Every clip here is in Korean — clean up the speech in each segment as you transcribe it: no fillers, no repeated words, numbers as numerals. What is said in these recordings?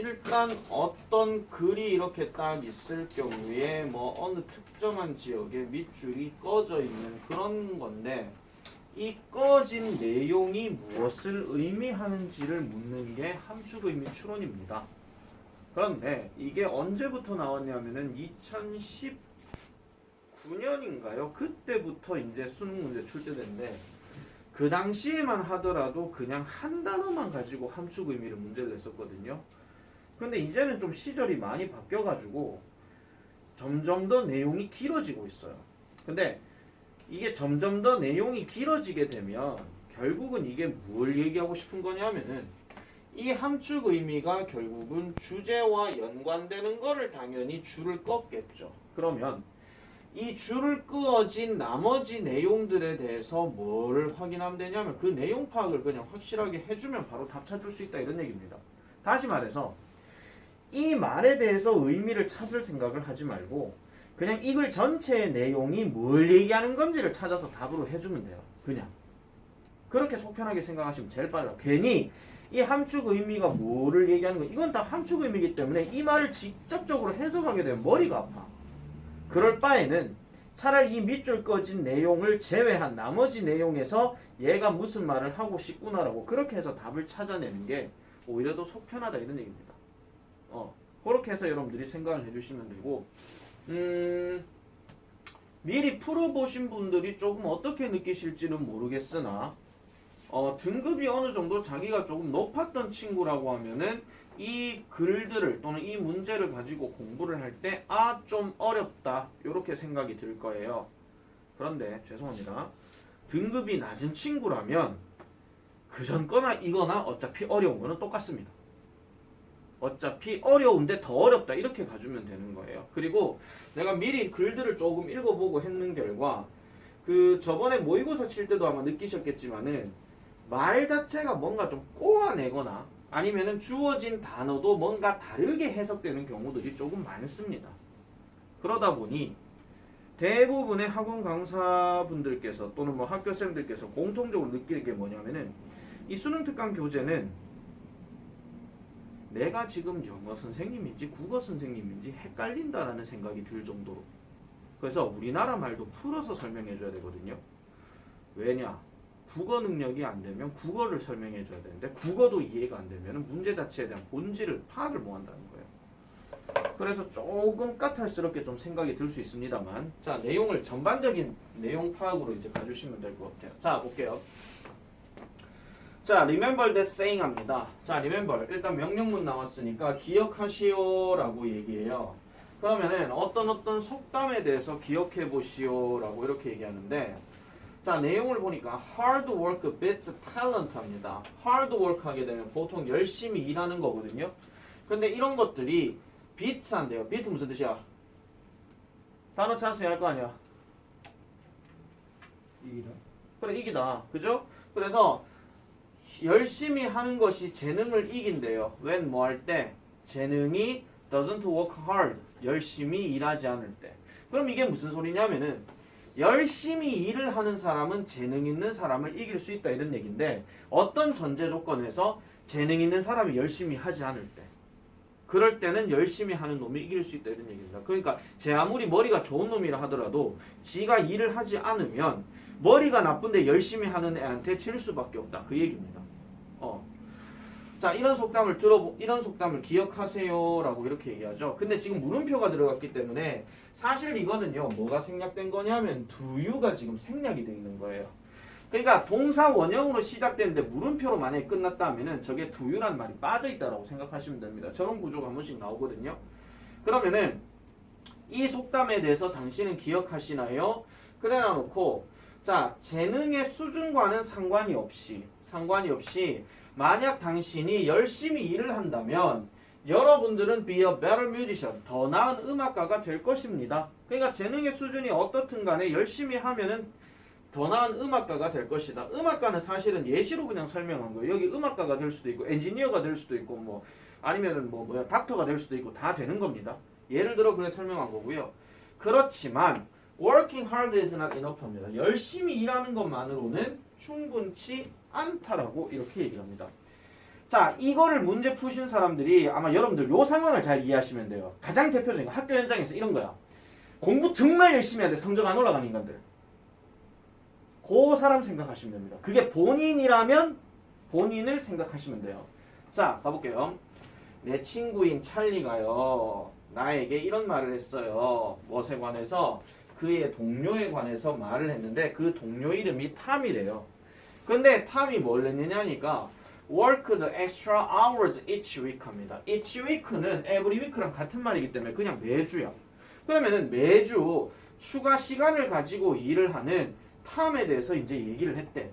일단 어떤 글이 이렇게 딱 있을 경우에 뭐 어느 특정한 지역에 밑줄이 꺼져 있는 그런 건데 이 꺼진 내용이 무엇을 의미하는지를 묻는 게 함축 의미 추론입니다. 그런데 이게 언제부터 나왔냐면은 2019년인가요? 그때부터 이제 수능 문제 출제된데 그 당시에만 하더라도 그냥 한 단어만 가지고 함축 의미를 문제를 냈었거든요. 근데 이제는 좀 시절이 많이 바뀌어가지고 점점 더 내용이 길어지고 있어요. 근데 이게 점점 더 내용이 길어지게 되면 결국은 이게 뭘 얘기하고 싶은 거냐면은 이 함축 의미가 결국은 주제와 연관되는 거를 당연히 줄을 껐겠죠. 그러면 이 줄을 그어진 나머지 내용들에 대해서 뭐를 확인하면 되냐면 그 내용 파악을 그냥 확실하게 해주면 바로 답 찾을 수 있다 이런 얘기입니다. 다시 말해서 이 말에 대해서 의미를 찾을 생각을 하지 말고 그냥 이 글 전체의 내용이 뭘 얘기하는 건지를 찾아서 답으로 해주면 돼요. 그냥 그렇게 속편하게 생각하시면 제일 빨라요. 괜히 이 함축 의미가 뭐를 얘기하는 거 이건 다 함축 의미이기 때문에 이 말을 직접적으로 해석하게 되면 머리가 아파. 그럴 바에는 차라리 이 밑줄 꺼진 내용을 제외한 나머지 내용에서 얘가 무슨 말을 하고 싶구나라고 그렇게 해서 답을 찾아내는 게 오히려 더 속편하다 이런 얘기입니다. 그렇게 해서 여러분들이 생각을 해주시면 되고 미리 풀어보신 분들이 조금 어떻게 느끼실지는 모르겠으나 등급이 어느 정도 자기가 조금 높았던 친구라고 하면은 이 글들을 또는 이 문제를 가지고 공부를 할 때 좀 어렵다 이렇게 생각이 들 거예요. 그런데 죄송합니다. 등급이 낮은 친구라면 그전 거나 이거나 어차피 어려운 거는 똑같습니다. 어차피 어려운데 더 어렵다 이렇게 가주면 되는 거예요. 그리고 내가 미리 글들을 조금 읽어보고 했는 결과 그 저번에 모의고사 칠 때도 아마 느끼셨겠지만은 말 자체가 뭔가 좀 꼬아내거나 아니면은 주어진 단어도 뭔가 다르게 해석되는 경우들이 조금 많습니다. 그러다 보니 대부분의 학원 강사분들께서 또는 뭐 학교생들께서 공통적으로 느끼는 게 뭐냐면은 이 수능 특강 교재는 내가 지금 영어 선생님인지 국어 선생님인지 헷갈린다라는 생각이 들 정도로 그래서 우리나라 말도 풀어서 설명해 줘야 되거든요. 왜냐? 국어 능력이 안 되면 국어를 설명해 줘야 되는데 국어도 이해가 안 되면 문제 자체에 대한 본질을 파악을 못 한다는 거예요. 그래서 조금 까탈스럽게 좀 생각이 들 수 있습니다만 자 내용을 전반적인 내용 파악으로 이제 가주시면 될 것 같아요. 자 볼게요. 자 remember that saying 합니다. 자 remember 일단 명령문 나왔으니까 기억하시오 라고 얘기해요. 그러면은 어떤 속담에 대해서 기억해 보시오 라고 이렇게 얘기하는데 자 내용을 보니까 hard work beats talent 합니다. hard work 하게 되면 보통 열심히 일하는 거거든요. 근데 이런 것들이 beats 한대요. beat 무슨 뜻이야? 단어 찾아서 할 거 아니야? 이기다. 그래 이기다. 그죠? 그래서 열심히 하는 것이 재능을 이긴대요. when 뭐 할 때? 재능이 doesn't work hard. 열심히 일하지 않을 때. 그럼 이게 무슨 소리냐면은 열심히 일을 하는 사람은 재능 있는 사람을 이길 수 있다 이런 얘기인데 어떤 전제 조건에서 재능 있는 사람이 열심히 하지 않을 때 그럴 때는 열심히 하는 놈이 이길 수 있다 이런 얘기입니다. 그러니까 제 아무리 머리가 좋은 놈이라 하더라도 지가 일을 하지 않으면 머리가 나쁜데 열심히 하는 애한테 질 수밖에 없다 그 얘기입니다. 자 이런 속담을 기억하세요라고 이렇게 얘기하죠. 근데 지금 물음표가 들어갔기 때문에 사실 이거는요 뭐가 생략된 거냐면 do you가 지금 생략이 되어 있는 거예요. 그러니까 동사 원형으로 시작되는데 물음표로 만약에 끝났다 하면은 저게 do you라는 말이 빠져 있다라고 생각하시면 됩니다. 저런 구조가 한 번씩 나오거든요. 그러면은 이 속담에 대해서 당신은 기억하시나요? 그래 놔놓고 자 재능의 수준과는 상관이 없이 만약 당신이 열심히 일을 한다면 여러분들은 be a better musician, 더 나은 음악가가 될 것입니다. 그러니까 재능의 수준이 어떻든 간에 열심히 하면은 더 나은 음악가가 될 것이다. 음악가는 사실은 예시로 그냥 설명한 거예요. 여기 음악가가 될 수도 있고 엔지니어가 될 수도 있고 뭐 아니면은 닥터가 될 수도 있고 다 되는 겁니다. 예를 들어 그래 설명한 거고요. 그렇지만 working hard is not enough 합니다. 열심히 일하는 것만으로는 충분치 않다라고 이렇게 얘기합니다. 자, 이거를 문제 푸신 사람들이 아마 여러분들 요 상황을 잘 이해하시면 돼요. 가장 대표적인 거, 학교 현장에서 이런 거야. 공부 정말 열심히 해야 돼. 성적 안 올라가는 인간들. 그 사람 생각하시면 됩니다. 그게 본인이라면 본인을 생각하시면 돼요. 자, 가볼게요. 내 친구인 찰리가요, 나에게 이런 말을 했어요. 무엇에 관해서? 그의 동료에 관해서 말을 했는데 그 동료 이름이 탐이래요. 근데 탐이 뭘 했느냐니까 work the extra hours each week 합니다. each week는 every week랑 같은 말이기 때문에 그냥 매주야. 그러면은 매주 추가 시간을 가지고 일을 하는 탐에 대해서 이제 얘기를 했대.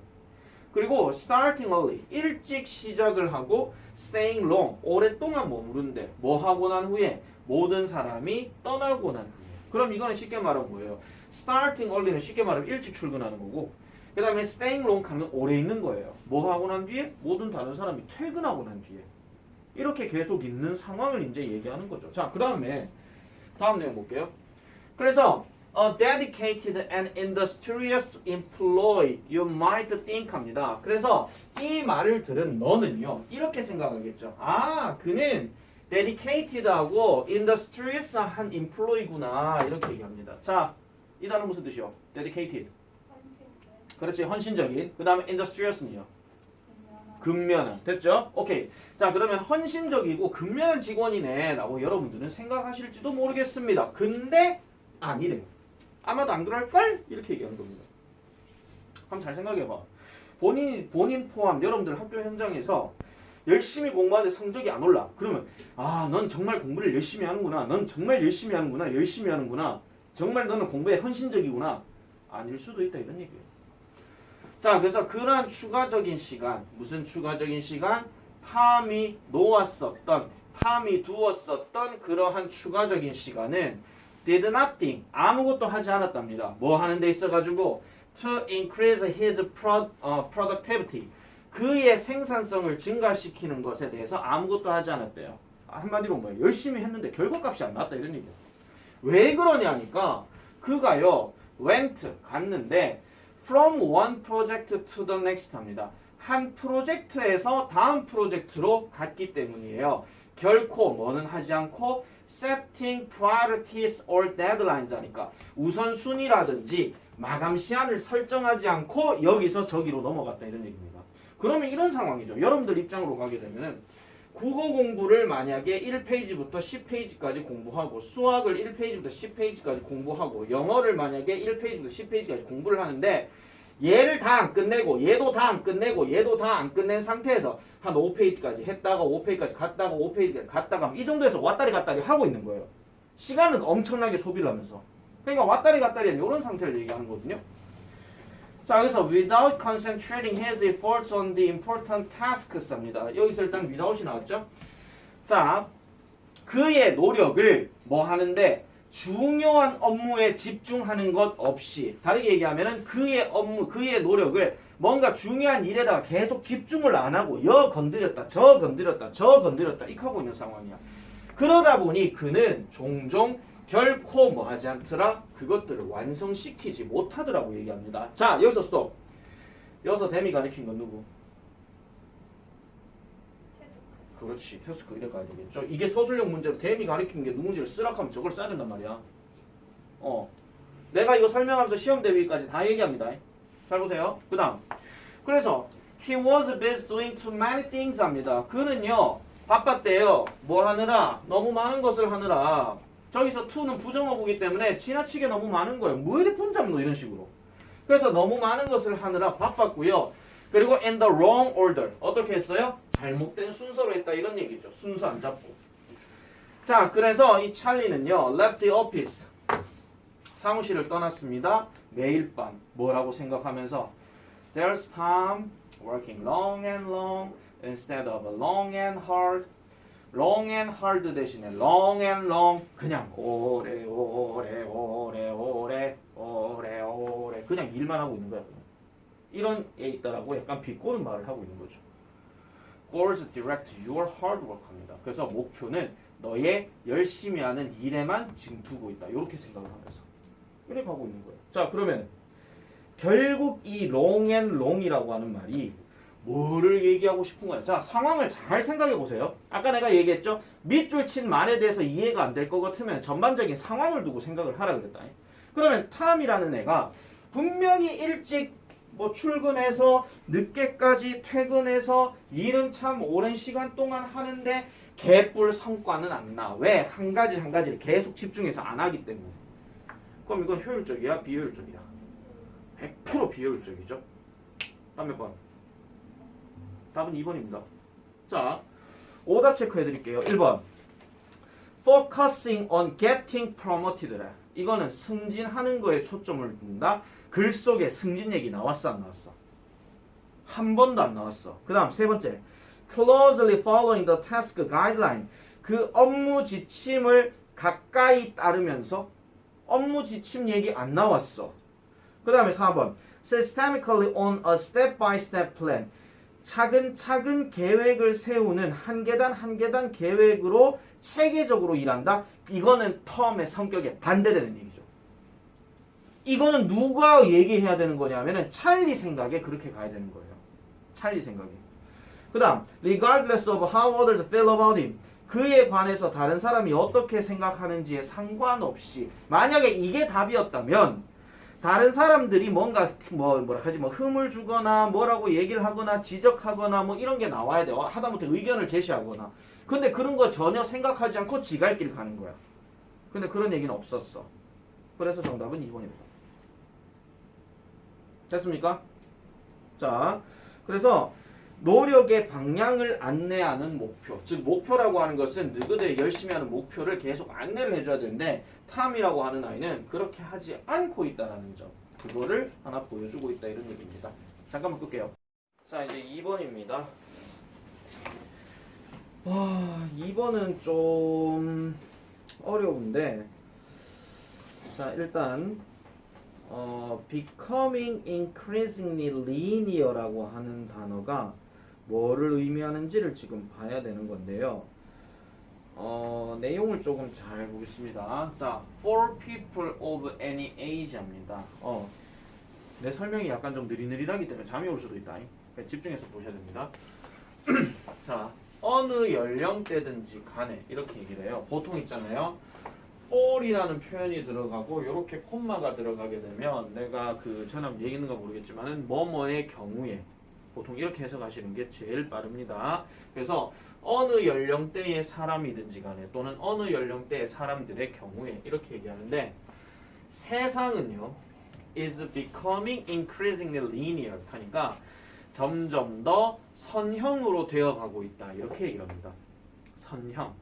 그리고 starting early, 일찍 시작을 하고 staying long, 오랫동안 머무른대. 뭐 하고 난 후에? 모든 사람이 떠나고 난 후에. 그럼 이거는 쉽게 말하면 뭐예요? starting early는 쉽게 말하면 일찍 출근하는 거고, 그 다음에 staying long 하면 오래 있는 거예요. 뭐 하고 난 뒤에? 모든 다른 사람이 퇴근하고 난 뒤에. 이렇게 계속 있는 상황을 이제 얘기하는 거죠. 자, 그 다음에 다음 내용 볼게요. 그래서 a dedicated and industrious employee you might think 합니다. 그래서 이 말을 들은 너는요, 이렇게 생각하겠죠. 아, 그는 dedicated하고 industrious한 employee구나, 이렇게 얘기합니다. 자, 이 단어 무슨 뜻이요? dedicated. 그렇지, 헌신적인. 그 다음에 industrious는요? 근면한. 됐죠? 오케이. 자, 그러면 헌신적이고 근면한 직원이네 라고 여러분들은 생각하실지도 모르겠습니다. 근데 아니래요. 아마도 안 그럴걸? 이렇게 얘기하는 겁니다. 한번 잘 생각해봐. 본인 포함 여러분들 학교 현장에서 열심히 공부하는데 성적이 안 올라. 그러면 아, 넌 정말 공부를 열심히 하는구나. 넌 정말 열심히 하는구나. 열심히 하는구나. 정말 너는 공부에 헌신적이구나. 아닐 수도 있다, 이런 얘기예요. 자, 그래서 그러한 추가적인 시간, 무슨 추가적인 시간? 탐이 놓았었던, 탐이 두었었던 그러한 추가적인 시간은 did nothing, 아무것도 하지 않았답니다. 뭐 하는 데 있어가지고 to increase his productivity, 그의 생산성을 증가시키는 것에 대해서 아무것도 하지 않았대요. 한마디로 뭐예요? 열심히 했는데 결과값이 안 나왔다, 이런 얘기예요. 왜 그러냐니까 그가요 went, 갔는데 from one project to the next 합니다. 한 프로젝트에서 다음 프로젝트로 갔기 때문이에요. 결코 뭐는 하지 않고 setting priorities or deadlines 하니까 우선순위라든지 마감 시한을 설정하지 않고 여기서 저기로 넘어갔다, 이런 얘기입니다. 그러면 이런 상황이죠. 여러분들 입장으로 가게 되면은 국어 공부를 만약에 1페이지부터 10페이지까지 공부하고 수학을 1페이지부터 10페이지까지 공부하고 영어를 만약에 1페이지부터 10페이지까지 공부를 하는데 얘를 다 안 끝내고 얘도 다 안 끝내고 얘도 다 안 끝낸 상태에서 한 5페이지까지 했다가 5페이지까지 갔다가 5페이지까지 갔다가 이 정도에서 왔다리 갔다리 하고 있는 거예요. 시간은 엄청나게 소비를 하면서. 그러니까 왔다리 갔다리 하는 이런 상태를 얘기하는 거거든요. 자, 그래서 without concentrating his efforts on the important tasks 합니다. 여기서 일단 without이 나왔죠. 자, 그의 노력을 뭐 하는데 중요한 업무에 집중하는 것 없이, 다르게 얘기하면은 그의 업무, 그의 노력을 뭔가 중요한 일에다가 계속 집중을 안 하고 여 건드렸다, 저 건드렸다, 저 건드렸다 이렇게 하고 있는 상황이야. 그러다 보니 그는 종종 결코 뭐 하지 않더라? 그것들을 완성시키지 못하더라고 얘기합니다. 자, 여기서 스톱. 여기서 데미 가리킨 건 누구? 그렇지, 테스크 이래 가야 되겠죠. 이게 서술형 문제로 데미 가리킨 게 누군지를 쓰라하면 저걸 써야 된단 말이야. 내가 이거 설명하면서 시험 대비까지 다 얘기합니다. 잘 보세요. 그 다음, 그래서 he was busy doing too many things 합니다. 그는요 바빴대요. 뭐 하느라? 너무 많은 것을 하느라. 저기서 to는 부정어구기 때문에 지나치게 너무 많은 거예요. 뭐 이리 분잡노, 이런 식으로. 그래서 너무 많은 것을 하느라 바빴고요. 그리고 in the wrong order, 어떻게 했어요? 잘못된 순서로 했다, 이런 얘기죠. 순서 안 잡고. 자, 그래서 이 찰리는요 left the office, 사무실을 떠났습니다. 매일 밤 뭐라고 생각하면서 there's time working long and long instead of long and hard. long and hard 대신에 long and long, 그냥 오래 오래 오래 오래 오래 오래 그냥 일만 하고 있는 거야. 이런 애 있다라고 약간 비꼬는 말을 하고 있는 거죠. Goals direct your hard work 합니다. 그래서 목표는 너의 열심히 하는 일에만 지금 두고 있다. 이렇게 생각을 하면서 이렇게 하고 있는 거예요. 자, 그러면 결국 이 long and long이라고 하는 말이 뭐를 얘기하고 싶은 거야? 자, 상황을 잘 생각해 보세요. 아까 내가 얘기했죠? 밑줄 친 말에 대해서 이해가 안 될 것 같으면 전반적인 상황을 두고 생각을 하라 그랬다. 그러면 탐이라는 애가 분명히 일찍 뭐 출근해서 늦게까지 퇴근해서 일은 참 오랜 시간 동안 하는데 개뿔 성과는 안 나. 왜? 한 가지를 계속 집중해서 안 하기 때문에. 그럼 이건 효율적이야? 비효율적이야? 100% 비효율적이죠. 다음 몇 번? 답은 2번입니다. 자, 오답 체크해 드릴게요. 1번. Focusing on getting promoted. 이거는 승진하는 거에 초점을 둔다. 글 속에 승진 얘기 나왔어 안 나왔어? 한 번도 안 나왔어. 그 다음 세 번째. Closely following the task guideline. 그 업무 지침을 가까이 따르면서 업무 지침 얘기 안 나왔어. 그 다음에 4번. Systemically on a step-by-step plan. 차근차근 계획을 세우는 한 계단 한 계단 계획으로 체계적으로 일한다. 이거는 텀의 성격에 반대되는 얘기죠. 이거는 누가 얘기해야 되는 거냐면은 찰리 생각에 그렇게 가야 되는 거예요. 찰리 생각에. 그 다음 regardless of how others feel about him. 그에 관해서 다른 사람이 어떻게 생각하는지에 상관없이 만약에 이게 답이었다면 다른 사람들이 뭔가 뭐라 하지 뭐 흠을 주거나 뭐라고 얘기를 하거나 지적하거나 뭐 이런 게 나와야 돼요. 하다못해 의견을 제시하거나. 근데 그런 거 전혀 생각하지 않고 지 갈 길 가는 거야. 근데 그런 얘기는 없었어. 그래서 정답은 2번입니다. 됐습니까? 자, 그래서 노력의 방향을 안내하는 목표. 즉 목표라고 하는 것은 너희들이 열심히 하는 목표를 계속 안내를 해줘야 되는데 탐이라고 하는 아이는 그렇게 하지 않고 있다는 점. 그거를 하나 보여주고 있다 이런 얘기입니다. 잠깐만 끌게요. 자, 이제 2번입니다. 2번은 좀 어려운데 자, 일단 becoming increasingly linear라고 하는 단어가 뭐를 의미하는지를 지금 봐야 되는 건데요. 내용을 조금 잘 보겠습니다. 자, for people of any age입니다. 내 설명이 약간 좀 느릿느릿하기 때문에 잠이 올 수도 있다. 집중해서 보셔야 됩니다. 자, 어느 연령대든지 간에 이렇게 얘기를 해요. 보통 있잖아요. for이라는 표현이 들어가고 이렇게 콤마가 들어가게 되면 내가 전에 얘기했는가 모르겠지만은 뭐뭐의 경우에 보통 이렇게 해석하시는 게 제일 빠릅니다. 그래서 어느 연령대의 사람이든지 간에 또는 어느 연령대의 사람들의 경우에 이렇게 얘기하는데 세상은요 is becoming increasingly linear 하니까 점점 더 선형으로 되어가고 있다 이렇게 얘기합니다. 선형,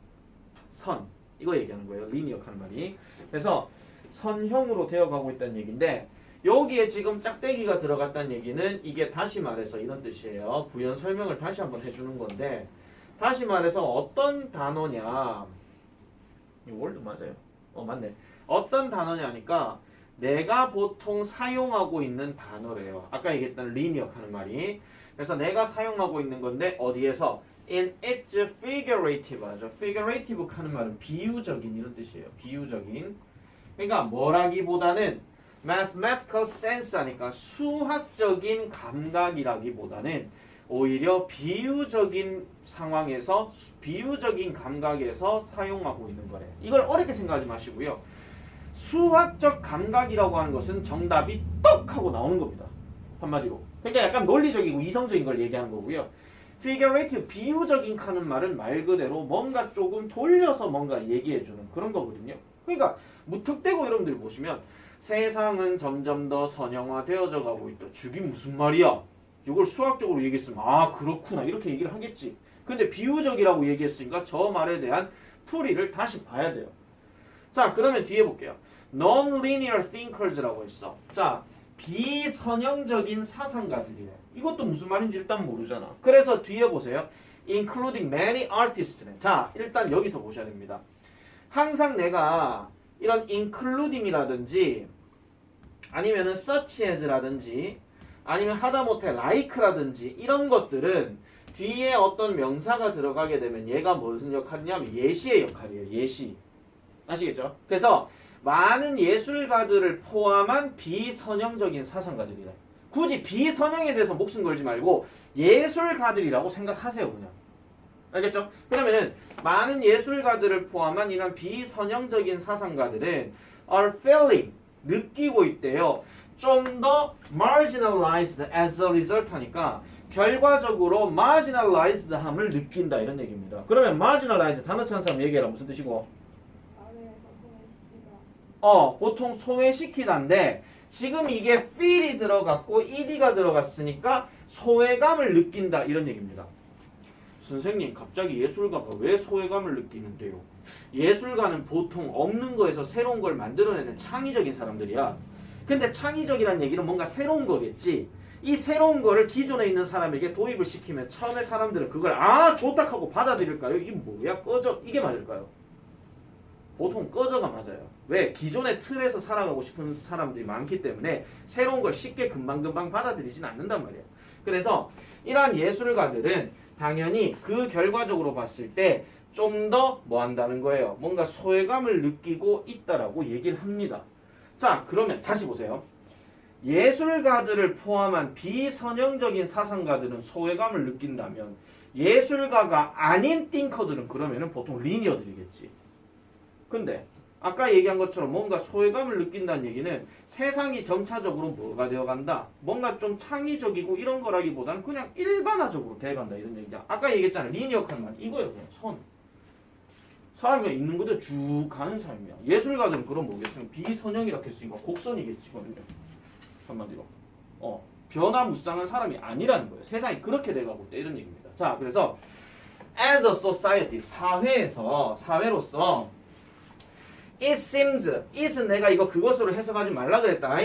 선 이거 얘기하는 거예요. linear 하는 말이. 그래서 선형으로 되어가고 있다는 얘기인데 여기에 지금 짝대기가 들어갔다는 얘기는 이게 다시 말해서 이런 뜻이에요. 부연 설명을 다시 한번 해주는 건데 다시 말해서 어떤 단어냐 이 월드 맞아요. 맞네. 어떤 단어냐니까 내가 보통 사용하고 있는 단어래요. 아까 얘기했던 linear 하는 말이. 그래서 내가 사용하고 있는 건데 어디에서 in its figurative 하죠. figurative 하는 말은 비유적인 이런 뜻이에요. 비유적인. 그러니까 뭐라기보다는 mathematical sense 하니까 수학적인 감각이라기보다는 오히려 비유적인 상황에서 비유적인 감각에서 사용하고 있는 거래요. 이걸 어렵게 생각하지 마시고요. 수학적 감각이라고 하는 것은 정답이 떡 하고 나오는 겁니다. 한마디로. 그러니까 약간 논리적이고 이성적인 걸 얘기하는 거고요. figurative, 비유적인 하는 말은 말 그대로 뭔가 조금 돌려서 뭔가 얘기해주는 그런 거거든요. 그러니까 무턱대고 여러분들이 보시면 세상은 점점 더 선형화되어져 가고 있다. 저게 무슨 말이야? 이걸 수학적으로 얘기했으면 아 그렇구나 이렇게 얘기를 하겠지. 근데 비유적이라고 얘기했으니까 저 말에 대한 풀이를 다시 봐야 돼요. 자, 그러면 뒤에 볼게요. non-linear thinkers라고 했어. 자, 비선형적인 사상가들이래. 이것도 무슨 말인지 일단 모르잖아. 그래서 뒤에 보세요. including many artists네. 자, 일단 여기서 보셔야 됩니다. 항상 내가 이런 including이라든지 아니면은 such as라든지 아니면 하다못해 like라든지 이런 것들은 뒤에 어떤 명사가 들어가게 되면 얘가 무슨 역할이냐면 예시의 역할이에요. 예시. 아시겠죠? 그래서 많은 예술가들을 포함한 비선형적인 사상가들이래. 굳이 비선형에 대해서 목숨 걸지 말고 예술가들이라고 생각하세요. 그냥. 알겠죠? 그러면은 많은 예술가들을 포함한 이런 비선형적인 사상가들은 are feeling 느끼고 있대요. 좀 더 marginalized as a result 하니까 결과적으로 marginalized 함을 느낀다 이런 얘기입니다. 그러면 marginalized 단어 찾는 사람 얘기해라. 무슨 뜻이고? 보통 소외시키다인데 지금 이게 feel이 들어갔고 ed가 들어갔으니까 소외감을 느낀다 이런 얘기입니다. 선생님 갑자기 예술가가 왜 소외감을 느끼는데요? 예술가는 보통 없는 거에서 새로운 걸 만들어내는 창의적인 사람들이야. 근데 창의적이라는 얘기는 뭔가 새로운 거겠지. 이 새로운 거를 기존에 있는 사람에게 도입을 시키면 처음에 사람들은 그걸 좋다 하고 받아들일까요? 이게 뭐야? 꺼져. 이게 맞을까요? 보통 꺼져가 맞아요. 왜? 기존의 틀에서 살아가고 싶은 사람들이 많기 때문에 새로운 걸 쉽게 금방금방 받아들이진 않는단 말이에요. 그래서 이러한 예술가들은 당연히 그 결과적으로 봤을 때 좀 더 뭐 한다는 거예요. 뭔가 소외감을 느끼고 있다라고 얘기를 합니다. 자, 그러면 다시 보세요. 예술가들을 포함한 비선형적인 사상가들은 소외감을 느낀다면 예술가가 아닌 띵커들은 그러면은 보통 리니어들이겠지. 근데 아까 얘기한 것처럼 뭔가 소외감을 느낀다는 얘기는 세상이 점차적으로 뭐가 되어간다. 뭔가 좀 창의적이고 이런 거라기보다는 그냥 일반화적으로 돼간다 이런 얘기야. 아까 얘기했잖아. 리니어 칸만 이거예요. 그냥 선. 사람이 있는 그대로 쭉 가는 삶이야. 예술가들은 그럼 뭐겠어요? 비선형이라 했으니까 곡선이겠지. 한마디로. 변화무쌍한 사람이 아니라는 거예요. 세상이 그렇게 돼가고 있다 이런 얘기입니다. 자, 그래서 as a society 사회로서 it seems it은 내가 이거 그것으로 해석하지 말라 그랬다.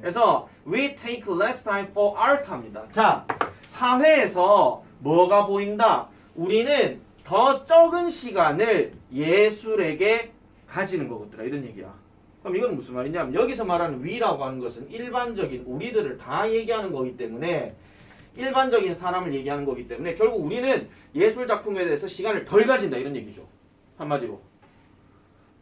그래서 we take less time for art 합니다. 자, 사회에서 뭐가 보인다? 우리는 더 적은 시간을 예술에게 가지는 거거든요. 이런 얘기야. 그럼 이건 무슨 말이냐면 여기서 말하는 we라고 하는 것은 일반적인 우리들을 다 얘기하는 거기 때문에 일반적인 사람을 얘기하는 거기 때문에 결국 우리는 예술 작품에 대해서 시간을 덜 가진다 이런 얘기죠. 한마디로.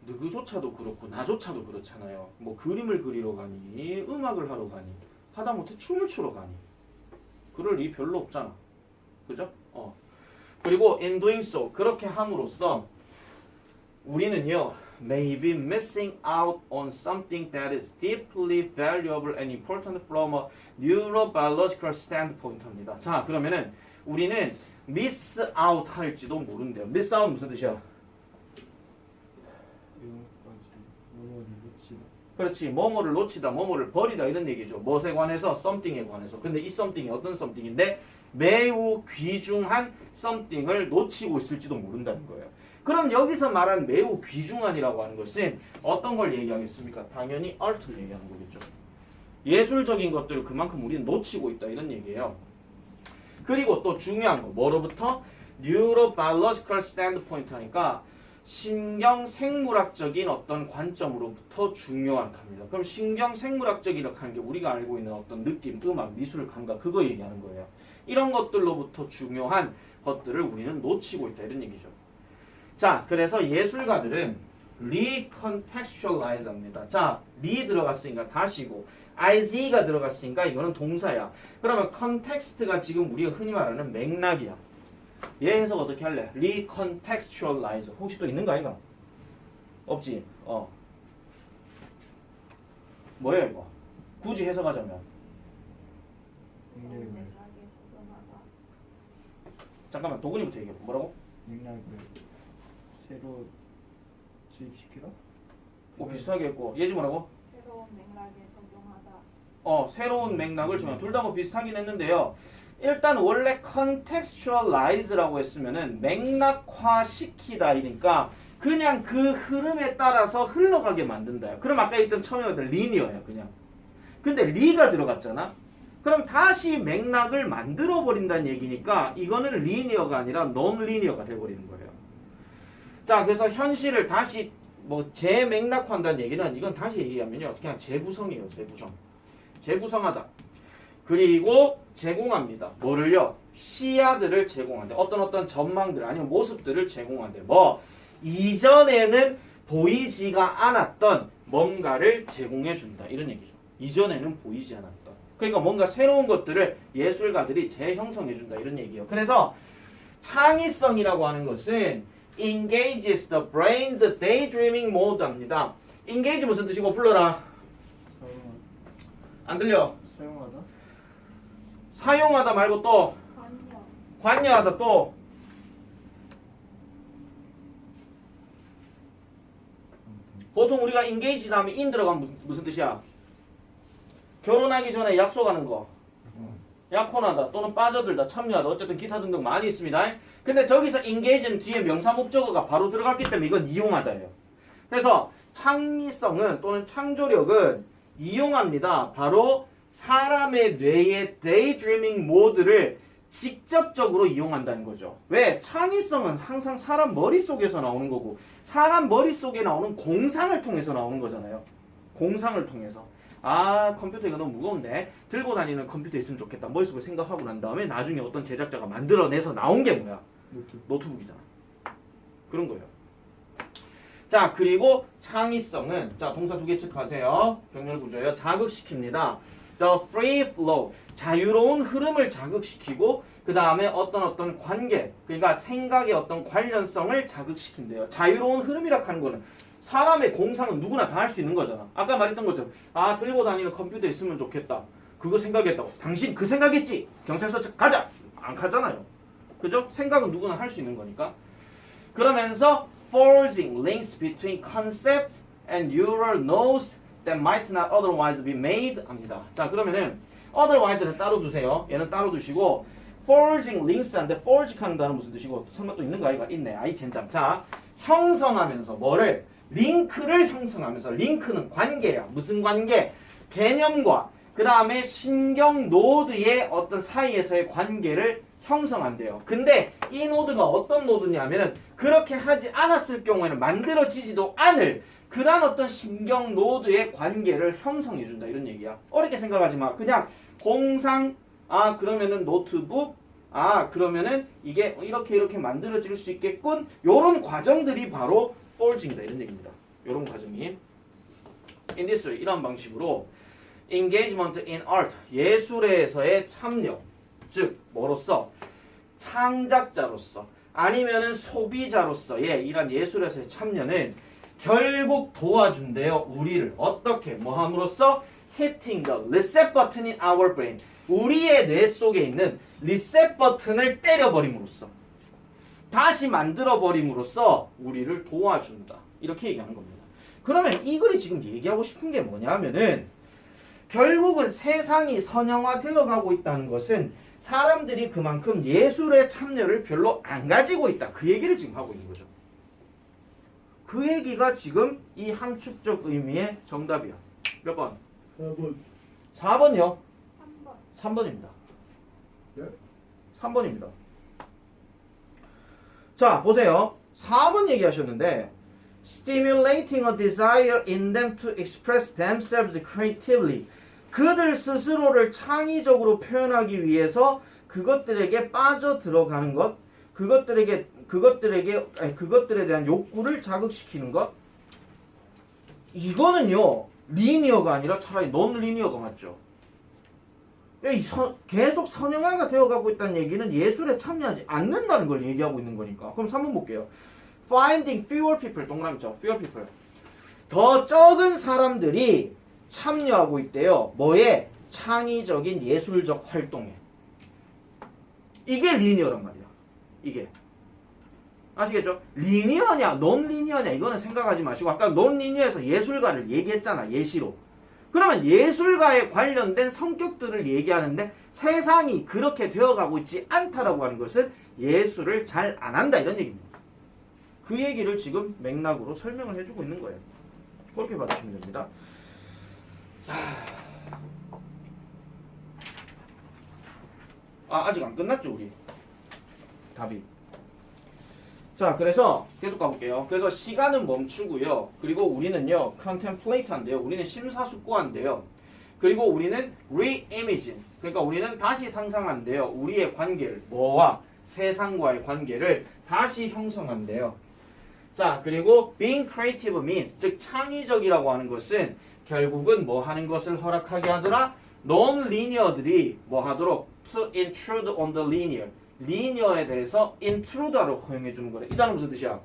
누구조차도 그렇고 나조차도 그렇잖아요. 뭐 그림을 그리러 가니 음악을 하러 가니 하다못해 춤을 추러 가니 그럴 리 별로 없잖아. 그죠? 그리고 in doing so 그렇게 함으로써 우리는요 may be missing out on something that is deeply valuable and important from a neurobiological standpoint 합니다. 자, 그러면은 우리는 miss out 할지도 모른대요. miss out 무슨 뜻이야? 그렇지. 뭐뭐를 놓치다, 뭐뭐를 버리다 이런 얘기죠. 무엇에 관해서? something에 관해서. 근데 이 something이 어떤 something인데 매우 귀중한 something을 놓치고 있을지도 모른다는 거예요. 그럼 여기서 말한 매우 귀중한이라고 하는 것은 어떤 걸 얘기하겠습니까? 당연히 art를 얘기하는 거겠죠. 예술적인 것들을 그만큼 우리는 놓치고 있다 이런 얘기예요. 그리고 또 중요한 거 뭐로부터? neurobiological standpoint 하니까 신경생물학적인 어떤 관점으로부터 중요한 겁니다. 그럼 신경생물학적이라고 하는 게 우리가 알고 있는 어떤 느낌, 음악, 미술, 감각 그거 얘기하는 거예요. 이런 것들로부터 중요한 것들을 우리는 놓치고 있다 이런 얘기죠. 자, 그래서 예술가들은 recontextualize 합니다. 자, re 들어갔으니까 다시고 is가 들어갔으니까 이거는 동사야. 그러면 context가 지금 우리가 흔히 말하는 맥락이야. 얘 해석 어떻게 할래? recontextualize. 혹시 또 있는 거 아이가? 없지? 뭐야 이거? 굳이 해석하자면 잠깐만 도근이부터 얘기해. 뭐라고? 맥락을 새로 주입시키다? 뭐 비슷하게 했고 얘지 뭐라고? 새로운 맥락에 적용하다. 새로운 맥락을 주면 둘 다 뭐 비슷하긴 했는데요. 일단 원래 contextualize라고 했으면은 맥락화시키다 이니까 그냥 그 흐름에 따라서 흘러가게 만든다. 그럼 아까 했던 처음에 했던 linear야 그냥. 근데 리가 들어갔잖아. 그럼 다시 맥락을 만들어 버린다는 얘기니까 이거는 linear가 아니라 non-linear가 돼버리는 거예요. 자, 그래서 현실을 다시 뭐 재맥락화한다는 얘기는 이건 다시 얘기하면요 그냥 재구성이에요. 재구성하다. 그리고 제공합니다. 뭐를요? 시야들을 제공한대. 어떤 전망들 아니면 모습들을 제공한대. 뭐 이전에는 보이지가 않았던 뭔가를 제공해 준다. 이런 얘기죠. 이전에는 보이지 않았던. 그러니까 뭔가 새로운 것들을 예술가들이 재형성해준다 이런 얘기예요. 그래서 창의성이라고 하는 것은 engages the brain's daydreaming mode입니다. engage 무슨 뜻이고 불러라. 안 들려? 사용하다. 사용하다 말고 또 관여. 관여하다 또 보통 우리가 engage 다음에 in 들어가면 무슨 뜻이야? 결혼하기 전에 약속하는 거. 약혼하다 또는 빠져들다 참여하다 어쨌든 기타 등등 많이 있습니다. 근데 저기서 engage는 뒤에 명사 목적어가 바로 들어갔기 때문에 이건 이용하다예요. 그래서 창의성은 또는 창조력은 이용합니다. 바로 사람의 뇌의 daydreaming 모드를 직접적으로 이용한다는 거죠. 왜? 창의성은 항상 사람 머릿속에서 나오는 거고 사람 머릿속에 나오는 공상을 통해서 나오는 거잖아요. 공상을 통해서. 아 컴퓨터 이거 너무 무거운데 들고 다니는 컴퓨터 있으면 좋겠다 머릿속에 생각하고 난 다음에 나중에 어떤 제작자가 만들어내서 나온 게 뭐야? 노트북이잖아. 그런 거예요. 자 그리고 창의성은 자 동사 두 개 체크하세요. 병렬 구조예요. 자극시킵니다. The free flow 자유로운 흐름을 자극시키고 그 다음에 어떤 관계 그러니까 생각의 어떤 관련성을 자극시킨대요. 자유로운 흐름이라 하는 거는 사람의 공상은 누구나 다 할 수 있는 거잖아. 아까 말했던 것처럼 아 들고 다니는 컴퓨터 있으면 좋겠다. 그거 생각했다고. 당신 그 생각했지? 경찰서 가자. 안 가잖아요. 그죠? 생각은 누구나 할 수 있는 거니까. 그러면서 forging links between concepts and neural nodes that might not otherwise be made 합니다. 자 그러면은 otherwise는 따로 두세요. 얘는 따로 두시고 forging links인데 forge 하는 단어 무슨 뜻이고 설마 또 있는 거 아이가? 있네. 아이 젠장. 자 형성하면서 뭐를? 링크를 형성하면서 링크는 관계야. 무슨 관계? 개념과 그 다음에 신경 노드의 어떤 사이에서의 관계를 형성한대요. 근데 이 노드가 어떤 노드냐면은 그렇게 하지 않았을 경우에는 만들어지지도 않을 그런 어떤 신경 노드의 관계를 형성해준다 이런 얘기야. 어렵게 생각하지 마. 그냥 공상 아 그러면은 노트북 아 그러면은 이게 이렇게 만들어질 수 있겠군. 요런 과정들이 바로 forging이다 이런 얘기입니다. 요런 과정이 in this way 이런 방식으로 engagement in art 예술에서의 참여 즉 뭐로서 창작자로서 아니면은 소비자로서의 이런 예술에서의 참여는 결국 도와준대요. 우리를 어떻게 뭐 함으로써 hitting the reset button in our brain 우리의 뇌 속에 있는 리셋 버튼을 때려버림으로써 다시 만들어버림으로써 우리를 도와준다. 이렇게 얘기하는 겁니다. 그러면 이 글이 지금 얘기하고 싶은 게 뭐냐면은 결국은 세상이 선형화되어 가고 있다는 것은 사람들이 그만큼 예술의 참여를 별로 안 가지고 있다. 그 얘기를 지금 하고 있는 거죠. 그 얘기가 지금 이 함축적 의미의 정답이야. 몇 번? 4번. 4번이요. 3번. 3번입니다. 예? 3번입니다. 자, 보세요. 4번 얘기하셨는데 stimulating a desire in them to express themselves creatively. 그들 스스로를 창의적으로 표현하기 위해서 그것들에게 빠져 들어가는 것, 그것들에 대한 욕구를 자극시키는 것. 이거는요 리니어가 아니라 차라리 non 리니어가 맞죠. 계속 선형화가 되어가고 있다는 얘기는 예술에 참여하지 않는다는 걸 얘기하고 있는 거니까. 그럼 3번 볼게요. Finding fewer people 동그라미죠. fewer people 더 적은 사람들이 참여하고 있대요. 뭐에? 창의적인 예술적 활동에. 이게 리니어란 말이야. 이게 아시겠죠? 리니어냐 논 리니어냐 이거는 생각하지 마시고 아까 논 리니어에서 예술가를 얘기했잖아. 예시로. 그러면 예술가에 관련된 성격들을 얘기하는데 세상이 그렇게 되어가고 있지 않다라고 하는 것은 예술을 잘 안 한다 이런 얘기입니다. 그 얘기를 지금 맥락으로 설명을 해주고 있는 거예요. 그렇게 받으시면 됩니다. 아직 안 끝났죠 우리 답이. 자 그래서 계속 가볼게요. 그래서 시간은 멈추고요. 그리고 우리는요 contemplate한데요. 우리는 심사숙고한데요. 그리고 우리는 reimagine 그러니까 우리는 다시 상상한대요. 우리의 관계를 뭐와 세상과의 관계를 다시 형성한대요. 자 그리고 being creative means 즉 창의적이라고 하는 것은 결국은 뭐 하는 것을 허락하게 하더라? non-linear들이 뭐 하도록 to intrude on the linear. linear에 대해서 intrude하러 허용해 주는 거래. 이 단어 무슨 뜻이야?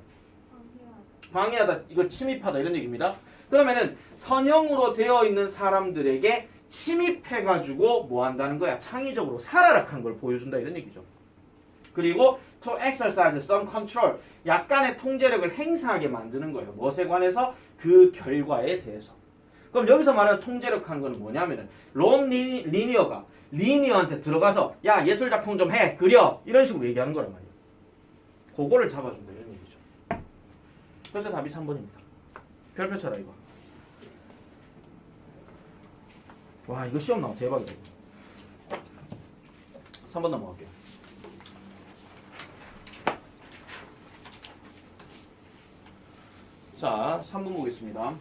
방해하다, 이거 침입하다 이런 얘기입니다. 그러면은 선형으로 되어 있는 사람들에게 침입해가지고 뭐 한다는 거야? 창의적으로 살아락한 걸 보여준다 이런 얘기죠. 그리고 to exercise some control, 약간의 통제력을 행사하게 만드는 거예요. 무엇에 관해서? 그 결과에 대해서. 그럼 여기서 말하는 통제력 하는 건 뭐냐면은 리니어가 리니어한테 들어가서 야 예술 작품 좀 해, 그려, 이런 식으로 얘기하는 거란 말이에요. 그거를 잡아준다 이런 얘기죠. 그래서 답이 3번입니다. 별표 쳐라 이거. 와 이거 시험 나와 대박이다. 3번 넘어갈게요. 자 3번 보겠습니다.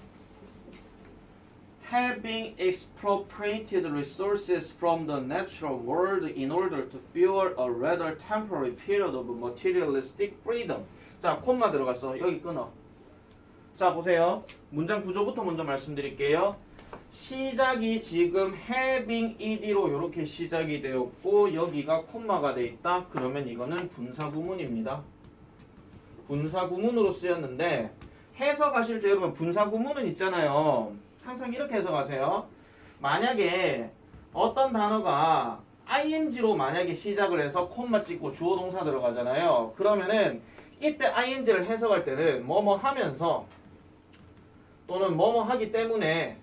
Having expropriated resources from the natural world in order to fuel a rather temporary period of materialistic freedom. 자 콤마 들어갔어. 여기 끊어. 자 보세요. 문장 구조부터 먼저 말씀드릴게요. 시작이 지금 having ed로 이렇게 시작이 되었고 여기가 콤마가 돼 있다. 그러면 이거는 분사구문입니다. 분사구문으로 쓰였는데 해석하실 때 여러분 분사구문은 있잖아요. 항상 이렇게 해석하세요. 만약에 어떤 단어가 ing로 만약에 시작을 해서 콤마 찍고 주어 동사 들어가잖아요. 그러면은 이때 ing를 해석할 때는 뭐뭐 하면서 또는 뭐뭐 하기 때문에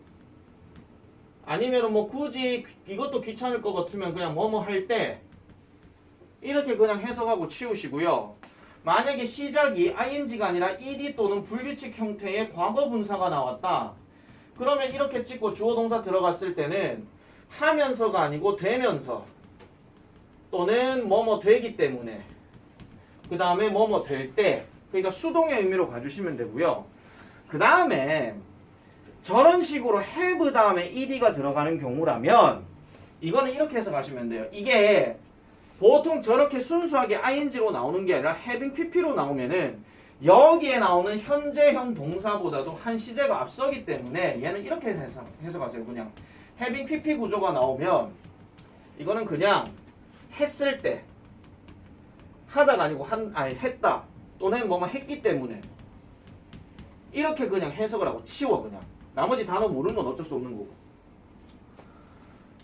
아니면 뭐 굳이 이것도 귀찮을 것 같으면 그냥 뭐뭐 할 때 이렇게 그냥 해석하고 치우시고요. 만약에 시작이 ing가 아니라 ed 또는 불규칙 형태의 과거 분사가 나왔다. 그러면 이렇게 찍고 주어 동사 들어갔을 때는 하면서가 아니고 되면서 또는 뭐뭐 되기 때문에 그 다음에 뭐뭐 될 때, 그러니까 수동의 의미로 가주시면 되고요. 그 다음에 저런 식으로 have 다음에 ed가 들어가는 경우라면 이거는 이렇게 해석하시면 돼요. 이게 보통 저렇게 순수하게 ing로 나오는 게 아니라 having pp로 나오면은 여기에 나오는 현재형 동사보다도 한 시제가 앞서기 때문에 얘는 이렇게 해석하세요. 그냥 having pp 구조가 나오면 이거는 그냥 했을 때 하다가 아니고 했다 또는 뭐뭐 했기 때문에 이렇게 그냥 해석을 하고 치워. 그냥 나머지 단어 모르는 건 어쩔 수 없는 거고.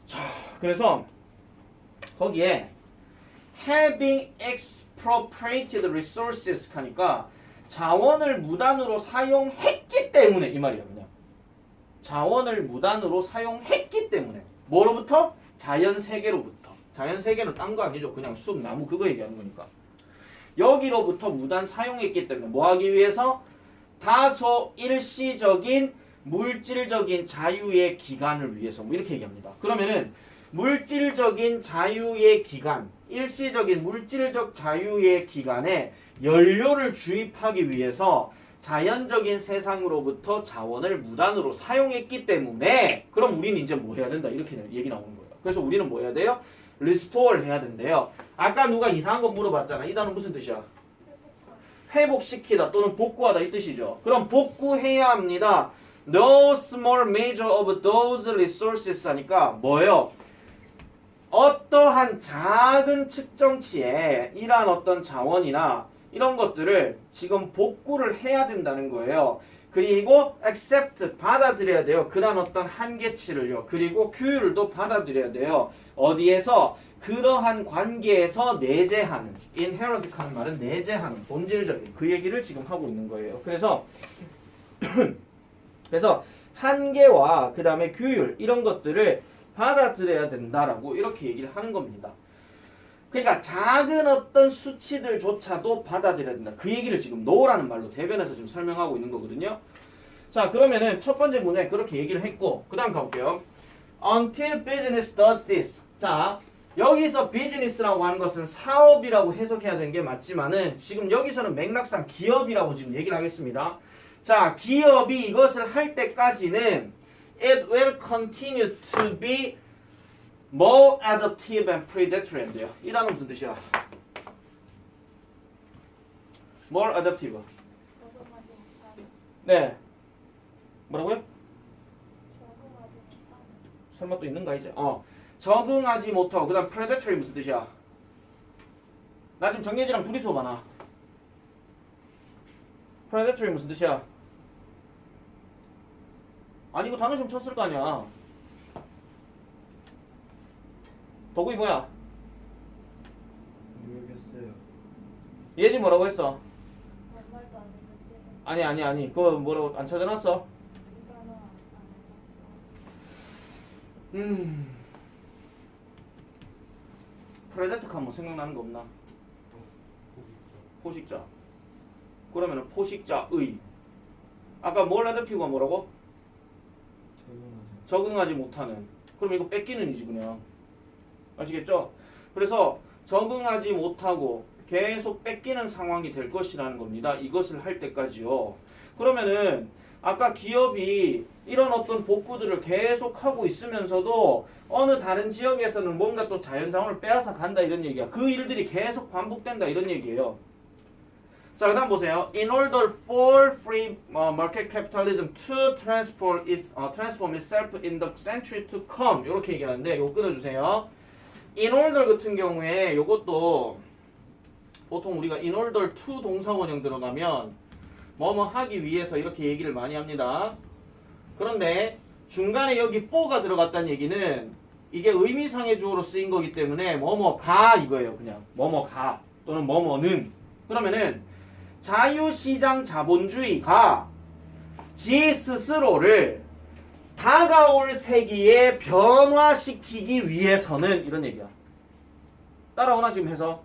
자, 그래서 거기에 having expropriated resources 하니까 자원을 무단으로 사용했기 때문에 이 말이야. 그냥 자원을 무단으로 사용했기 때문에 뭐로부터? 자연 세계로부터. 자연 세계는 딴 거 아니죠. 그냥 숲, 나무 그거 얘기하는 거니까. 여기로부터 무단 사용했기 때문에 뭐 하기 위해서? 다소 일시적인 물질적인 자유의 기간을 위해서 뭐 이렇게 얘기합니다. 그러면은 물질적인 자유의 기간, 일시적인 물질적 자유의 기간에 연료를 주입하기 위해서 자연적인 세상으로부터 자원을 무단으로 사용했기 때문에 그럼 우리는 이제 뭐 해야 된다 이렇게 얘기 나오는 거예요. 그래서 우리는 뭐 해야 돼요? restore 해야 된대요. 아까 누가 이상한 거 물어봤잖아. 이 단어 무슨 뜻이야? 회복시키다 또는 복구하다 이 뜻이죠. 그럼 복구해야 합니다. No small measure of those resources 하니까 뭐예요? 어떠한 작은 측정치에 이러한 어떤 자원이나 이런 것들을 지금 복구를 해야 된다는 거예요. 그리고 accept 받아들여야 돼요. 그런 어떤 한계치를요. 그리고 규율도 받아들여야 돼요. 어디에서? 그러한 관계에서 내재하는, inherent 하는 말은 내재하는, 본질적인 그 얘기를 지금 하고 있는 거예요. 그래서 한계와 그 다음에 규율 이런 것들을 받아들여야 된다라고 이렇게 얘기를 하는 겁니다. 그러니까 작은 어떤 수치들조차도 받아들여야 된다. 그 얘기를 지금 no라는 말로 대변해서 지금 설명하고 있는 거거든요. 자 그러면은 첫 번째 문에 그렇게 얘기를 했고 그 다음 가볼게요. Until business does this. 자 여기서 비즈니스라고 하는 것은 사업이라고 해석해야 되는 게 맞지만은 지금 여기서는 맥락상 기업이라고 지금 얘기를 하겠습니다. 자 기업이 이것을 할 때까지는 it will continue to be more adaptive and predatory 돼요. 이 단어 무슨 뜻이야? more adaptive. 네. 뭐라고요? 설마 또 있는가 이제? 적응하지 못하고 그다음 predatory 무슨 뜻이야? 나 지금 정예지랑 둘이 수업하나? predatory 무슨 뜻이야? 아니 이거 단어 좀 쳤을 거 아니야. 도구이 뭐야? 모르겠어요. 예지 뭐라고 했어? 아무 말도 안 했는데 아니 그거 뭐라고 안 찾아놨어? 이 단어 안 해봤어. 프레데터카 뭐 생각나는 거 없나? 포식자. 그러면은 포식자의. 아까 뭘 레데티브가 뭐라고? 적응하죠. 적응하지 못하는. 그럼 이거 뺏기는 이지 그냥. 아시겠죠? 그래서 적응하지 못하고 계속 뺏기는 상황이 될 것이라는 겁니다. 이것을 할 때까지요. 그러면은 아까 기업이 이런 어떤 복구들을 계속 하고 있으면서도 어느 다른 지역에서는 뭔가 또 자연자원을 빼앗아 간다 이런 얘기야. 그 일들이 계속 반복된다 이런 얘기예요. 자, 그 다음 보세요. In order for free market capitalism to transform itself in the century to come 이렇게 얘기하는데 이거 끊어주세요. In order 같은 경우에 이것도 보통 우리가 in order to 동사원형 들어가면 뭐뭐 하기 위해서 이렇게 얘기를 많이 합니다. 그런데 중간에 여기 for가 들어갔다는 얘기는 이게 의미상의 주어로 쓰인 거기 때문에 뭐뭐가 이거예요. 그냥 뭐뭐가 또는 뭐뭐는. 그러면은 자유시장 자본주의가 지 스스로를 다가올 세기에 변화시키기 위해서는 이런 얘기야. 따라오나 지금 해서?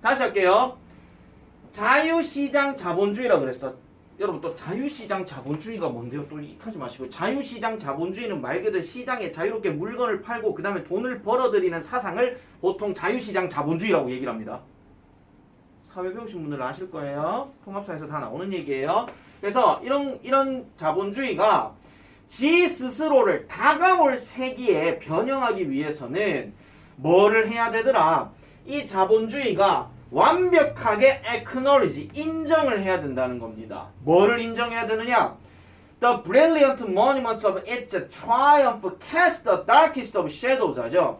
다시 할게요. 자유시장 자본주의라고 그랬어. 여러분 또 자유시장 자본주의가 뭔데요? 또 익하지 마시고. 자유시장 자본주의는 말 그대로 시장에 자유롭게 물건을 팔고 그 다음에 돈을 벌어들이는 사상을 보통 자유시장 자본주의라고 얘기를 합니다. 사회 배우신 분들은 아실 거예요. 통합사에서 다 나오는 얘기예요. 그래서 이런 자본주의가 지 스스로를 다가올 세기에 변형하기 위해서는 뭐를 해야 되더라? 이 자본주의가 완벽하게 acknowledge, 인정을 해야 된다는 겁니다. 뭐를 인정해야 되느냐? The brilliant monuments of its triumph cast the darkest of shadows 하죠.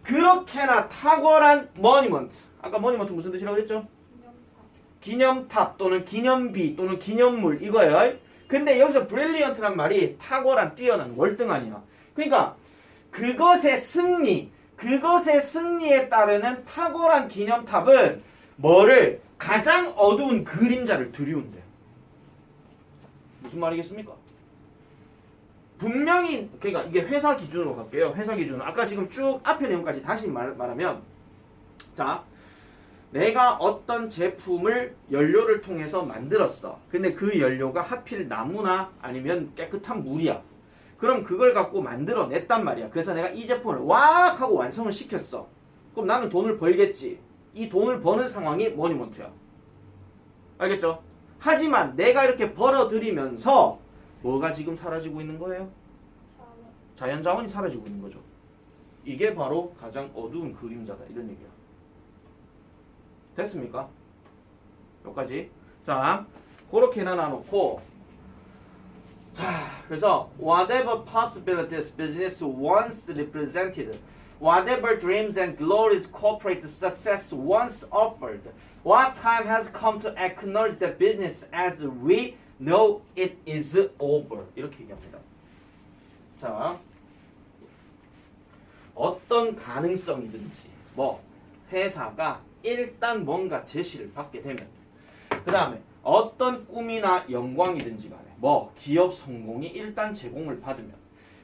그렇게나 탁월한 monument. 아까 monument 무슨 뜻이라고 그랬죠? 기념탑 또는 기념비 또는 기념물 이거예요. 근데 여기서 brilliant란 말이 탁월한, 뛰어난, 월등한이야. 그러니까 그것의 승리에 따르는 탁월한 기념탑은 뭐를? 가장 어두운 그림자를 들이운대. 무슨 말이겠습니까? 분명히 그러니까 이게 회사 기준으로 갈게요. 회사 기준. 아까 지금 쭉 앞에 내용까지 다시 말하면 자, 내가 어떤 제품을 연료를 통해서 만들었어. 근데 그 연료가 하필 나무나 아니면 깨끗한 물이야. 그럼 그걸 갖고 만들어냈단 말이야. 그래서 내가 이 제품을 왁 하고 완성을 시켰어. 그럼 나는 돈을 벌겠지. 이 돈을 버는 상황이 머니먼트야. 알겠죠? 하지만 내가 이렇게 벌어들이면서 뭐가 지금 사라지고 있는 거예요? 자연자원이 사라지고 있는 거죠. 이게 바로 가장 어두운 그림자다. 이런 얘기야. 됐습니까? 여기까지. 자, 그렇게나 나놓고 자, 그래서 whatever possibilities business once represented, whatever dreams and glories corporate success once offered, what time has come to acknowledge that business as we know it is over. 이렇게 얘기합니다. 자, 어떤 가능성이든지 회사가 일단 뭔가 제시를 받게 되면 그 다음에 어떤 꿈이나 영광이든지 간에 기업 성공이 일단 제공을 받으면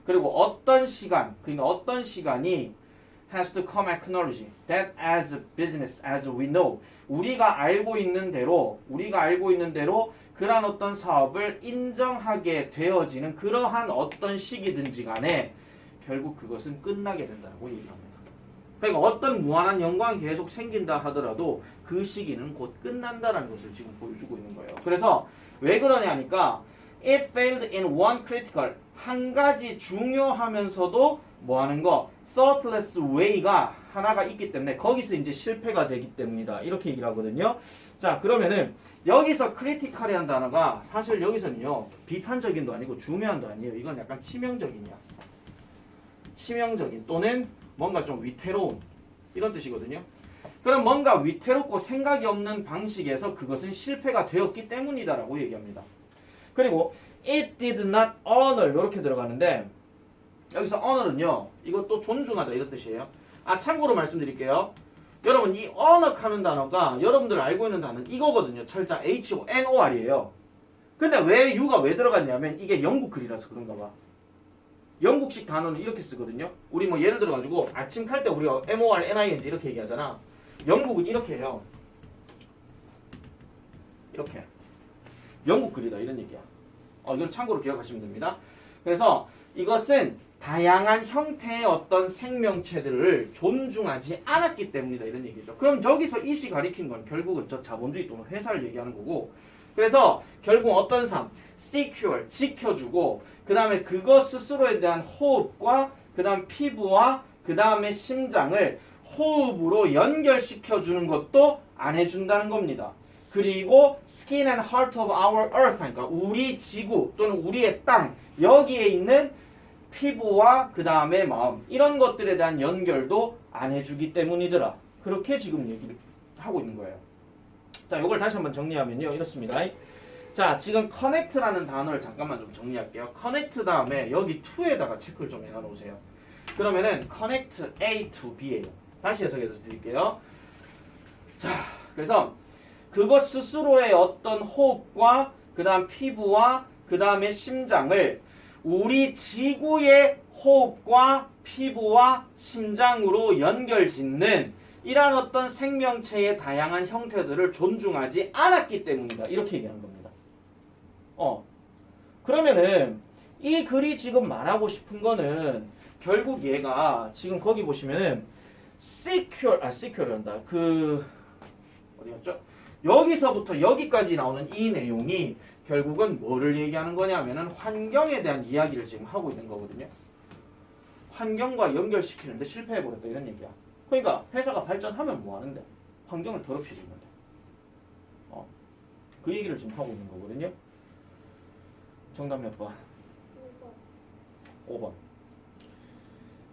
그리고 어떤 시간 그러니까 어떤 시간이 has to come acknowledge that as business as we know 우리가 알고 있는 대로 그러한 어떤 사업을 인정하게 되어지는 그러한 어떤 시기든지 간에 결국 그것은 끝나게 된다고 얘기합니다. 그러니까 어떤 무한한 영광이 계속 생긴다 하더라도 그 시기는 곧 끝난다라는 것을 지금 보여주고 있는 거예요. 그래서 왜 그러냐니까 it failed in one critical 한 가지 중요하면서도 뭐하는 거 thoughtless way가 하나가 있기 때문에 거기서 이제 실패가 되기 때문이다. 이렇게 얘기를 하거든요. 자, 그러면은 여기서 critical이라는 단어가 사실 여기서는요 비판적인도 아니고 중요한도 아니에요. 이건 약간 치명적이냐. 치명적인 또는 뭔가 좀 위태로운 이런 뜻이거든요. 그럼 뭔가 위태롭고 생각이 없는 방식에서 그것은 실패가 되었기 때문이다라고 얘기합니다. 그리고 it did not honor 이렇게 들어가는데 여기서 honor는요 이것도 존중하다 이런 뜻이에요. 아 참고로 말씀드릴게요. 여러분 이 honor 하는 단어가 여러분들 알고 있는 단어는 이거거든요. 철자 HONOR이에요. 근데 왜 U가 왜 들어갔냐면 이게 영국 글이라서 그런가 봐. 영국식 단어는 이렇게 쓰거든요. 우리 뭐 예를 들어 가지고 아침 칼 때 우리가 MORNING 이렇게 얘기하잖아. 영국은 이렇게 해요. 이렇게. 영국 글이다 이런 얘기야. 이건 참고로 기억하시면 됩니다. 그래서 이것은 다양한 형태의 어떤 생명체들을 존중하지 않았기 때문이다 이런 얘기죠. 그럼 저기서 이시 가리킨 건 결국은 저 자본주의 또는 회사를 얘기하는 거고 그래서 결국 어떤 삶, secure, 지켜주고 그 다음에 그것 스스로에 대한 호흡과 그 다음 피부와 그 다음에 심장을 호흡으로 연결시켜주는 것도 안 해준다는 겁니다. 그리고 skin and heart of our earth 하니까 우리 지구 또는 우리의 땅 여기에 있는 피부와 그 다음에 마음 이런 것들에 대한 연결도 안 해주기 때문이더라. 그렇게 지금 얘기를 하고 있는 거예요. 자, 이걸 다시 한번 정리하면요 이렇습니다. 자, 지금 connect라는 단어를 잠깐만 좀 정리할게요. connect 다음에 여기 to에다가 체크를 좀 해놔놓으세요. 그러면은 connect A to B예요. 다시 해석해서 드릴게요. 자, 그래서 그것 스스로의 어떤 호흡과 그 다음 피부와 그 다음에 심장을 우리 지구의 호흡과 피부와 심장으로 연결짓는 이러한 어떤 생명체의 다양한 형태들을 존중하지 않았기 때문이다. 이렇게 얘기하는 겁니다. 그러면은 이 글이 지금 말하고 싶은 결국 얘가 지금 거기 보시면은 secure란다. 어디였죠? 여기서부터 여기까지 나오는 이 내용이 결국은 뭐를 얘기하는 거냐면은 환경에 대한 이야기를 지금 하고 있는 거거든요. 환경과 연결시키는데 실패해버렸다 이런 얘기야. 그러니까 회사가 발전하면 뭐 하는데? 환경을 더럽히고 있는데. 그 얘기를 지금 하고 있는 거거든요. 정답 몇 번? 5번.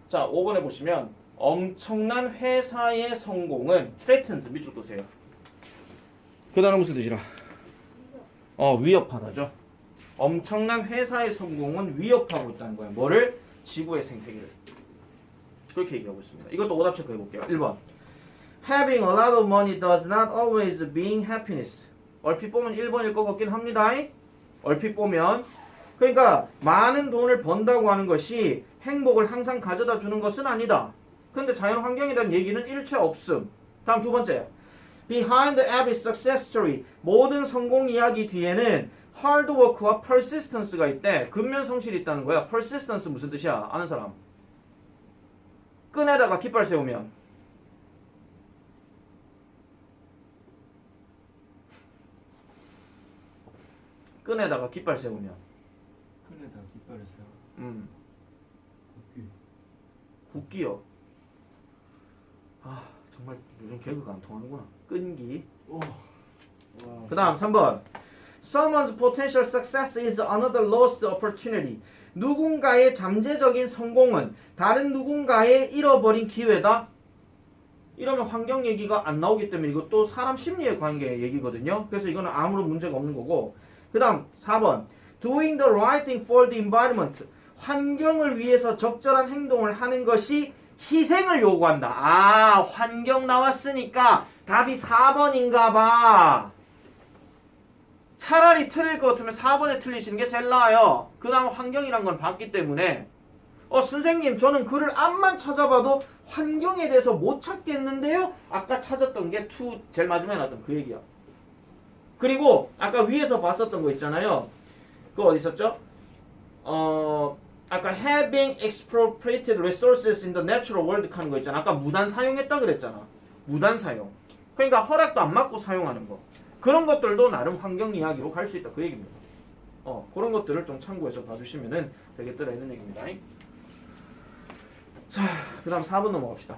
자, 5번에 보시면 엄청난 회사의 성공은 threatens 밑줄 보세요. 그 단어 무슨 뜻이라? 위협하다죠. 엄청난 회사의 성공은 위협하고 있다는 거예요. 뭐를? 지구의 생태계를. 그렇게 얘기하고 있습니다. 이것도 오답 체크해 볼게요. 1번. Having a lot of money does not always bring happiness. 얼핏 보면 1번일 것 같긴 합니다. 얼핏 보면. 그러니까 많은 돈을 번다고 하는 것이 행복을 항상 가져다 주는 것은 아니다. 근데 자연환경에 대한 얘기는 일체 없음. 다음 두 번째. Behind every success story. 모든 성공 이야기 뒤에는 hard work와 persistence가 있대. 근면 성실이 있다는 거야. persistence 무슨 뜻이야? 아는 사람? 끈에다가 깃발 세우면 끈에다가 깃발 세우면 끈에다 깃발을 세워. 국기요. 정말 요즘 개그가 안 통하는구나. 끈기. 그 다음 3번. Someone's potential success is another lost opportunity. 누군가의 잠재적인 성공은 다른 누군가의 잃어버린 기회다. 이러면 환경 얘기가 안 나오기 때문에 이것도 사람 심리의 관계 얘기거든요. 그래서 이거는 아무런 문제가 없는 거고. 그 다음 4번. Doing the right thing for the environment. 환경을 위해서 적절한 행동을 하는 것이 희생을 요구한다. 환경 나왔으니까 답이 4번인가 봐. 차라리 틀릴 것 같으면 4번에 틀리시는 게 제일 나아요. 그 다음 환경이란 건 봤기 때문에 선생님 저는 글을 앞만 찾아봐도 환경에 대해서 못 찾겠는데요? 아까 찾았던 게 제일 마지막에 나왔던 그 얘기야. 그리고 아까 위에서 봤었던 거 있잖아요. 그거 어디 있었죠? 아까 having expropriated resources in the natural world 하는 거 있잖아. 아까 무단 사용했다 그랬잖아. 무단 사용. 그러니까 허락도 안 받고 사용하는 거. 그런 것들도 나름 환경 이야기로 갈 수 있다. 그 얘기입니다. 그런 것들을 좀 참고해서 봐주시면 되겠더라 이런 얘기입니다. 자, 그 다음 4번 넘어갑시다.